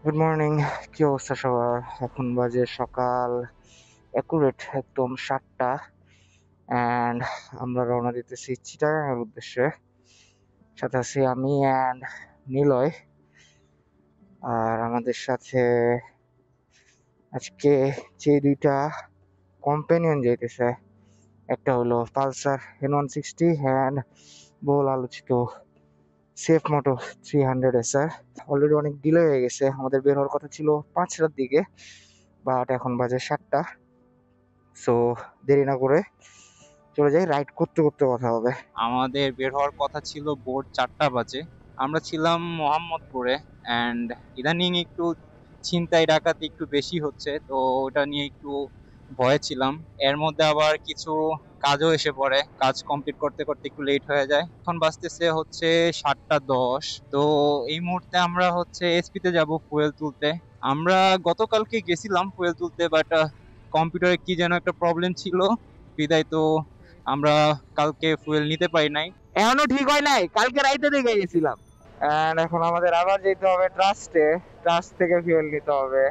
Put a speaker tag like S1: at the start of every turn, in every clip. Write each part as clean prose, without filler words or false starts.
S1: Good morning. কি অবস্থা সবার? এখন বাজে সকাল অ্যাকুরেট একদম 7টা। অ্যান্ড আমরা রওনা দিতেছি চিটাগাংয়ের উদ্দেশ্যে। সাথে আছি আমি অ্যান্ড নিলয়। আর আমাদের সাথে আজকে যে দুইটা কম্পেনিয়ন যাইতেছে, একটা হলো পালসার N160 অ্যান্ড বহুল আলোচিত সেফ মোটো 300 SR। অলরেডি অনেক ডিলে হয়ে গেছে, আমাদের বের হওয়ার কথা ছিল 5টার দিকে, বাট এখন বাজে 7টা। সো দেরি না করে চলে যাই, রাইড করতে করতে কথা হবে।
S2: আমাদের বের হওয়ার কথা ছিল ভোর 4টা বাজে। আমরা ছিলাম মোহাম্মদপুরে। অ্যান্ড ইদানিং একটু ছিনতাই ডাকাতি একটু বেশি হচ্ছে, তো ওটা নিয়ে একটু ভয়ে ছিলাম। এর মধ্যে আবার কিছু কাজও এসে পড়ে, কাজ কমপ্লিট করতে করতে একটু লেট হয়ে যায়। এখন বাজতেছে হচ্ছে 7টা 10। তো এই মুহূর্তে আমরা হচ্ছে এসপি তে যাব ফুয়েল তুলতে। আমরা গতকালকে গেছিলাম ফুয়েল তুলতে, বাট কম্পিউটারে কি যেন একটা প্রবলেম ছিল, বিদায় তো আমরা কালকে ফুয়েল নিতে পারি নাই।
S1: এখনো ঠিক হয় নাই, কালকে রাইতে দেখে গেছিলাম। এন্ড এখন আমাদের আবার যেতে হবে ট্রাস্টে, ট্রাস্ট থেকে ফিউল নিতে হবে।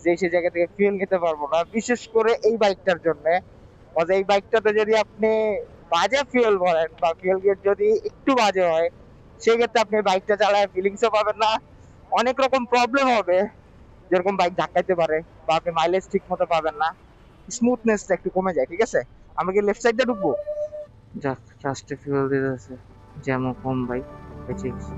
S1: যে সে জায়গা থেকে ফিউল নিতে পারবো না, বিশেষ করে এই বাইকটার জন্য। এই বাইকটাতে যদি আপনি বাজে ফিউল ভরেন বা ফিউল গেট যদি একটু বাজে হয়, সেক্ষেত্রে আপনি বাইকটা চালায় ফিলিংসও পাবেন না, অনেক রকম প্রবলেম হবে। যেরকম বাইক ধাক্কাইতে পারে, বা আপনি মাইলেজ ঠিক মতো পাবেন না, স্মুথনেসটা একটু কমে যায়। ঠিক আছে, আমি কি লেফট সাইডে ঢুকবো? যাক, ট্রাস্টে ফিউল দিতেছে, যেমন কম বাইক বেঁচে গেছি।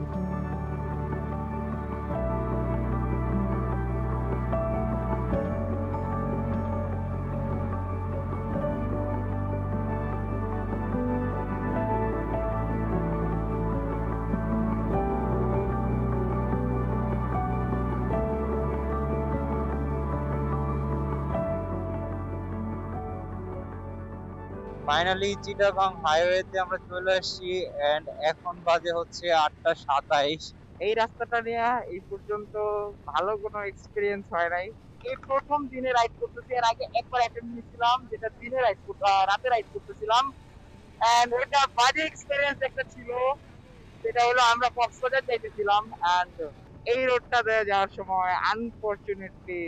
S2: ফাইনালি চিটাগাং হাইওয়েতে আমরা চলে আসছি। এন্ড এখন বাজে হচ্ছে 8টা 27।
S1: এই রাস্তাটা নিয়ে এই পর্যন্ত ভালো কোনো এক্সপিরিয়েন্স হয় নাই। এই প্রথম দিনে রাইড করতেছি, এর আগে একবার অ্যাটেম্প নিয়েছিলাম, যেটা দিনে রাইড রাতে রাইড করতেছিলাম। এন্ড এটা বাজে এক্সপিরিয়েন্স একটা ছিল। সেটা হলো আমরা কক্সবাজার যাইতেছিলাম, এন্ড এই রোডটাতে যাওয়ার সময় আনফরচুনেটলি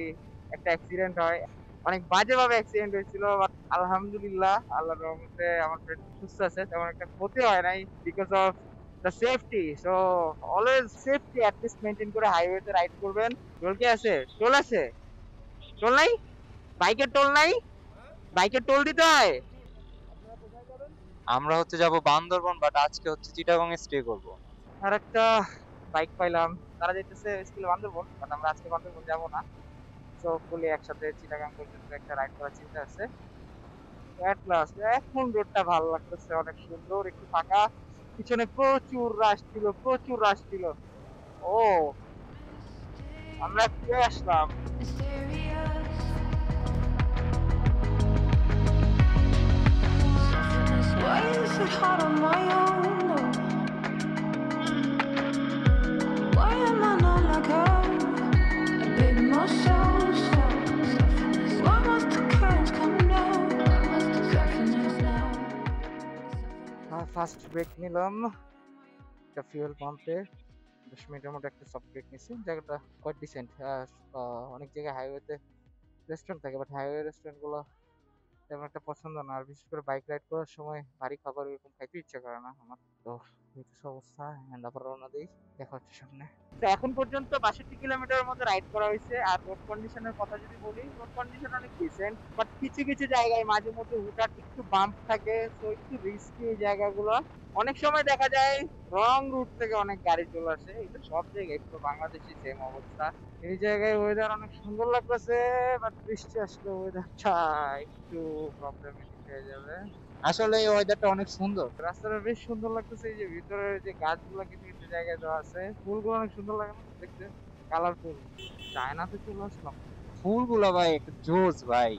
S1: একটা অ্যাক্সিডেন্ট হয়। অনেক বাজে ভাবে অ্যাক্সিডেন্ট হয়েছিল, বাট আলহামদুলিল্লাহ আল্লাহর রহমতে আমার ফ্রেন্ড সুস্থ আছে, তেমন একটা ক্ষতি হয় নাই because of the safety. So always safety at least maintain করে হাইওয়েতে রাইড করবেন। টোল কি আছে? টোল আছে? টোল নাই? বাইকের টোল নাই? বাইকের টোল দিতে হয়।
S2: আমরা হচ্ছে যাব বান্দরবন, বাট আজকে হচ্ছে চিটাগাং এ স্টে করব।
S1: আর একটা বাইক পাইলাম, তারা যেতেছে স্কুলে বান্দরবন, বাট আমরা আজকে বান্দরবন যাবো না। সো ফুলি একসাথে চিটাগাং পর্যন্ত একটা রাইড করার চিন্তা আছে। এট লাস্ট এখন রোডটা ভালো লাগতেছে, অনেক সুন্দর, একটু ফাঁকা। পিছনে প্রচুর রাশ ছিল, প্রচুর রাশ ছিল। ও, আমরা ফিরে আসলাম।
S3: Why is it hard on my own? Why am I not like her? A bit more soft. Why must the curtains come down? Why must the softness now?
S1: First break নিলাম একটা ফিউল পাম্পে। 10 মিনিটের মধ্যে একটা soft break নিচ্ছি, জায়গাটা quite dissent. অনেক জায়গায় হাইওয়েতে রেস্টুরেন্ট থাকে, বাট হাইওয়ে রেস্টুরেন্ট গুলো তেমন একটা পছন্দ না। আর বিশেষ করে বাইক রাইড করার সময় ভারী খাবার এরকম খাইতে ইচ্ছা করে না আমার। তো হইতেছে অবস্থা, হ্যান্ড আবার রওনা দিই, দেখা হচ্ছে সামনে। তো এখন পর্যন্ত 62 কিলোমিটারের মতো রাইড করা হয়েছে। আর রোড কন্ডিশনের কথা যদি বলি, রোড কন্ডিশন অনেক ডিসেন্ট, বাট কিছু কিছু জায়গায় মাঝে মধ্যে হুটহাট একটু বাম্প থাকে, তো একটু রিস্কি এই জায়গাগুলো। অনেক সময় দেখা যায় রং রুট থেকে অনেক গাড়ি চলে আসে, এটা সব জায়গায়, পুরো বাংলাদেশে সেম অবস্থা। এই জায়গায় ওয়েদার অনেক সুন্দর লাগতেছে, বাট বৃষ্টি আসলে ওয়েদারটা একটু প্রবলেমেটিক হয়ে যাবে।
S2: আসলে এই ওয়েদারটা অনেক সুন্দর।
S1: রাস্তাটা বেশ সুন্দর লাগতেছে, এই যে ভিতরে যে গাছগুলো কিছু কিছু জায়গায় দেওয়া আছে, ফুলগুলো অনেক সুন্দর লাগে না দেখতে, কালারফুল। চায়নাতে চলে আসলাম,
S2: ফুলগুলা ভাই একটা জোস ভাই।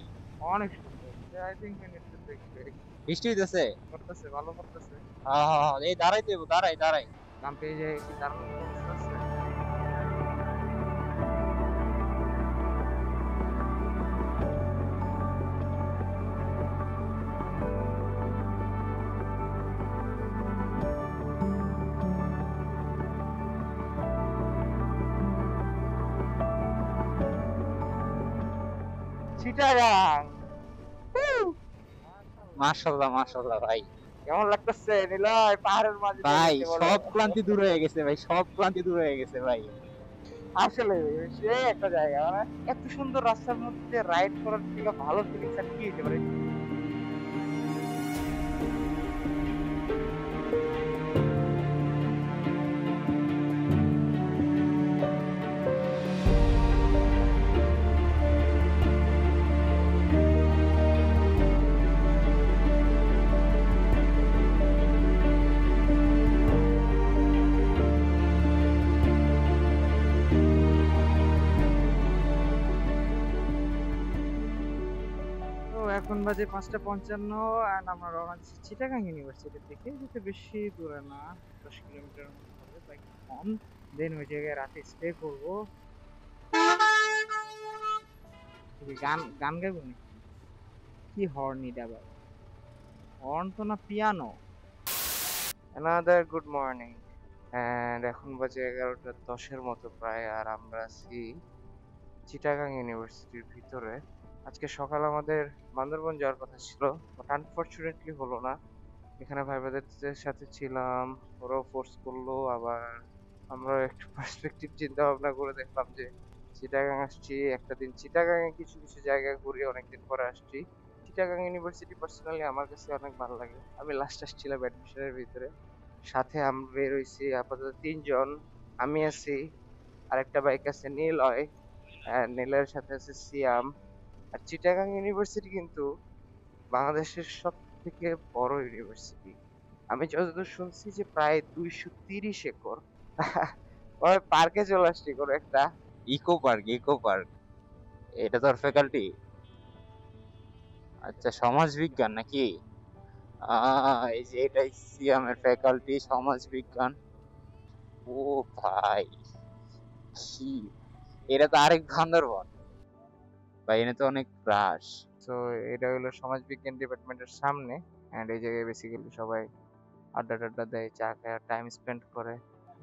S1: অনেক সুন্দর। I think we need to take break.
S2: বৃষ্টি হইতেছে।
S1: করতেছে, ভালো করতেছে।
S2: হ্যাঁ হ্যাঁ হ্যাঁ, এই দাঁড়াই দেবো, দাঁড়াই দাঁড়াই।
S1: কাম্পে যে কি দারুণ অবস্থা আছে। চিটাগাং।
S2: মাশাআল্লাহ মাশাআল্লাহ ভাই।
S1: কেমন লাগতেছে নিলয় পাহাড়ের মাঝে দিয়ে
S2: ভাই
S1: যেতে বলো?
S2: সব ক্লান্তি দূর হয়ে গেছে ভাই, সব ক্লান্তি দূর হয়ে গেছে ভাই।
S1: আসলে সে একটা জায়গা মানে এত সুন্দর রাস্তার মধ্যে রাইড করার থেকে ভালো ফিলিংস আর কি হতে পারে। তো এখন বাজে 5:55 and আমরা রওনা দিচ্ছি চিটাগাং ইউনিভার্সিটি থেকে, যেটা বেশি দূরে না, 10 কিলোমিটার মতো হবে, বাইক কম। দেন ওই জায়গায় রাতে স্টে করবো। গান গান গাইবো নাকি? কি হর্ন এটা আবার? হর্ন তো না, piano. Another good morning and এখন বাজে 11:10 মতো প্রায়, আর আমরা আছি চিটাগাং ইউনিভার্সিটির ভিতরে। আজকে সকাল আমাদের বান্দরবন যাওয়ার কথা ছিল, বাট আনফরচুনেটলি হলো না। এখানে ভাই ব্রাদারদের সাথে ছিলাম, ওরাও ফোর্স করলো, আবার আমরা একটু পার্সপেক্টিভ চিন্তা ভাবনা করে দেখলাম যে চিটাগাং আসছি, একটা দিন চিটাগাং এ কিছু কিছু জায়গা ঘুরে অনেকদিন পরে আসছি। চিটাগাং ইউনিভার্সিটি পার্সোনালি আমার কাছে অনেক ভালো লাগে। আমি লাস্ট আসছিলাম অ্যাডমিশনের ভিতরে, সাথে আমরা বের হইছি আপাতত 3 জন। আমি আছি, আরেকটা বাইক আছে নীলয়, নীলয়ের সাথে আছে সিয়াম। আর চিটাগাং ইউনিভার্সিটি কিন্তু বাংলাদেশের সব থেকে বড় ইউনিভার্সিটি। আমি যতদূর শুনছি যে প্রায় 230 একর। ওই পার্কে চলে আসছি কোনো একটা।
S2: Eco park, eco park. এটা তোর ফ্যাকাল্টি? আচ্ছা, সমাজ বিজ্ঞান নাকি? এই যে এটাই সিএমের ফ্যাকাল্টি, সমাজ বিজ্ঞান। ও ভাই, কি, এটা তো আরেক বান্দরবন ভাই, এটা তো অনেক রাশ।
S1: তো এটা হলো সমাজ বিজ্ঞান ডিপার্টমেন্টের সামনে, এন্ড এই জায়গায় বেসিক্যালি সবাই আড্ডা টাড্ডা দেয়, চা খায়, টাইম স্পেন্ড করে।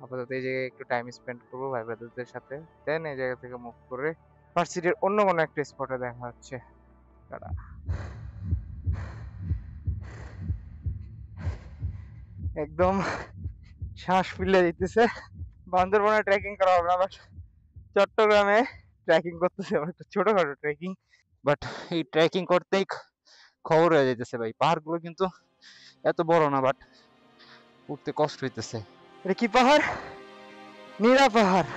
S1: আপাতত এই জায়গায় একটু টাইম স্পেন্ড করবো ভাই ব্রাদারদের সাথে, দেন এই জায়গা থেকে মুভ করে ভার্সিটির অন্য কোনো একটা স্পটে দেখা হচ্ছে। টাটা। একদম শ্বাস ফুলে দিতেছে। বান্দরবনে ট্রেকিং করা হবে না, বাট চট্টগ্রামে ট্রেকিং করতেছে, একটা ছোটখাটো ট্রেকিং।
S2: বাট এই ট্রেকিং করতেই খবর হয়ে যাইতেছে ভাই, পাহাড় গুলো কিন্তু এত বড় না, বাট উঠতে কষ্ট হইতেছে।
S1: এটা কি পাহাড়? নীরা পাহাড়।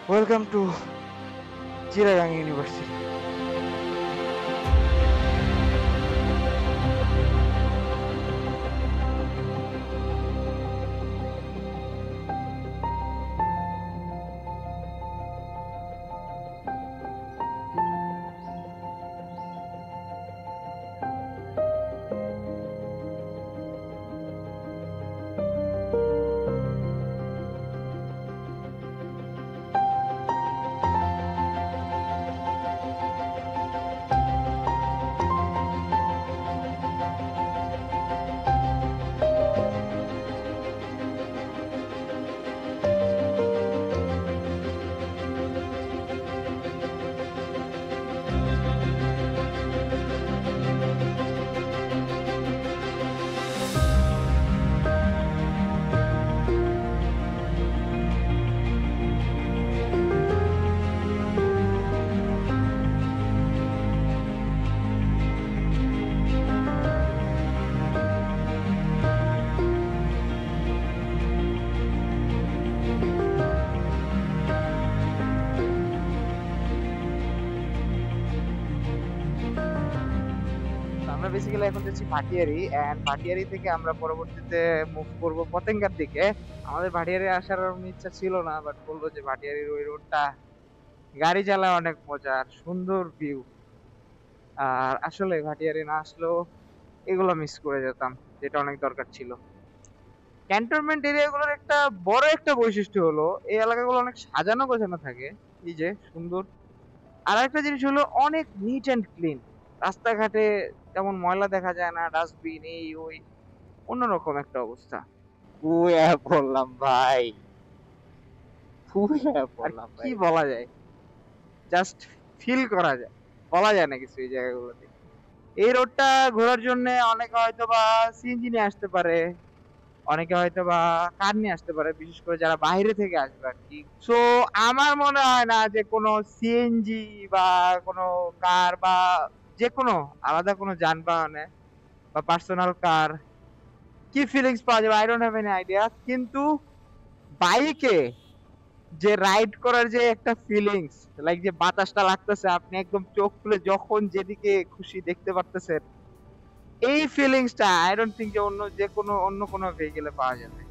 S1: Welcome to Chittagong university. আমরা বেসিক্যালি এখন যাচ্ছি ভাটিয়ারি, এন্ড ভাটিয়ারি থেকে আমরা পরবর্তীতে মুভ করব পতেঙ্গার দিকে। আমাদের ভাটিয়ারি আসার ইচ্ছা ছিল না, বাট বললো যে ভাটিয়ারির ওই রোডটা গাড়ি চালায় অনেক মজা আর সুন্দর ভিউ। আর আসলে ভাটিয়ারি না আসলেও এগুলো মিস করে যেতাম, যেটা অনেক দরকার ছিল। ক্যান্টনমেন্ট এরিয়াগুলোর একটা বড় একটা বৈশিষ্ট্য হলো এই এলাকাগুলো অনেক সাজানো গোছানো থাকে, এই যে সুন্দর। আর একটা জিনিস হলো অনেক নিট অ্যান্ড ক্লিন। রাস্তাঘাটে তেমন ময়লা দেখা যায় না, ডাস্টবিন এই ওই, অন্যরকম একটা অবস্থা।
S2: ফুয়া বললাম ভাই, ফুয়া
S1: আর
S2: বললাম ভাই।
S1: কি বলা যায়, জাস্ট ফিল করা যায়।
S4: বলা যায় না কিছু এই জায়গাগুলোতে। এই রোডটা ঘোরার জন্য অনেকে হয়তো বা সিএনজি নিয়ে আসতে পারে, অনেকে হয়তো বা কার নিয়ে আসতে পারে, বিশেষ করে যারা বাইরে থেকে আসবে আর কি। সো আমার মনে হয় না যে কোনো সিএনজি বা কোনো কার বা যে কোনো আলাদা কোনো যানবাহনে বা পার্সোনাল কার কি ফিলিংস পাওয়া যাবে, I don't have any idea. কিন্তু বাইকে যে রাইড করার যে একটা ফিলিংস, লাইক যে বাতাসটা লাগতেছে, আপনি একদম চোখ খুলে যখন যেদিকে খুশি দেখতে পারতেছেন, এই ফিলিংসটা আই ডোন্ট থিঙ্ক যে অন্য কোনো ভেহিকেলে পাওয়া যাবে।